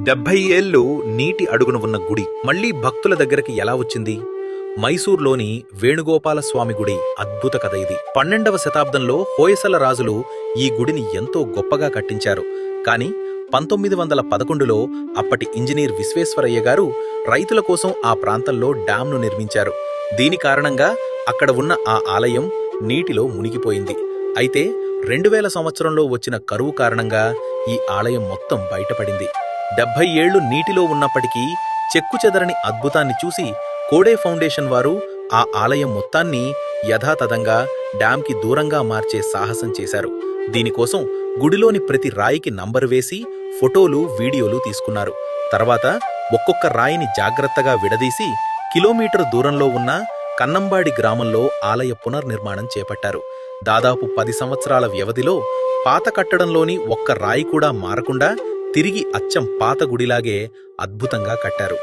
70 ఏళ్లు నీటి అడుగున ఉన్న గుడి మళ్లీ భక్తుల దగ్గరికి ఎలా వచ్చింది? మైసూర్లోని వేణుగోపాలస్వామి గుడి అద్భుత కథ ఇది. 12వ శతాబ్దంలో హోయసల రాజులు ఈ గుడిని ఎంతో గొప్పగా కట్టించారు. కాని 1911లో అప్పటి ఇంజనీర్ విశ్వేశ్వరయ్య గారు రైతుల కోసం ఆ ప్రాంతంలో డ్యాంను నిర్మించారు. దీని కారణంగా అక్కడ ఉన్న ఆ ఆలయం నీటిలో మునిగిపోయింది. అయితే 2000 సంవత్సరంలో వచ్చిన కరువు కారణంగా ఈ ఆలయం మొత్తం బయటపడింది. 70 ఏళ్లు నీటిలో ఉన్నప్పటికీ చెక్కుచెదరని అద్భుతాన్ని చూసి కోడే ఫౌండేషన్ వారు ఆ ఆలయం మొత్తాన్ని యథాతథంగా డ్యాంకి దూరంగా మార్చే సాహసం చేశారు. దీనికోసం గుడిలోని ప్రతి రాయికి నంబరు వేసి ఫోటోలు, వీడియోలు తీసుకున్నారు. తర్వాత ఒక్కొక్క రాయిని జాగ్రత్తగా విడదీసి కిలోమీటరు దూరంలో ఉన్న కన్నంబాడి గ్రామంలో ఆలయ పునర్నిర్మాణం చేపట్టారు. దాదాపు 10 సంవత్సరాల వ్యవధిలో పాత కట్టడంలోని ఒక్క రాయి కూడా మారకుండా తిరిగి అచ్చం పాత గుడిలాగే అద్భుతంగా కట్టారు.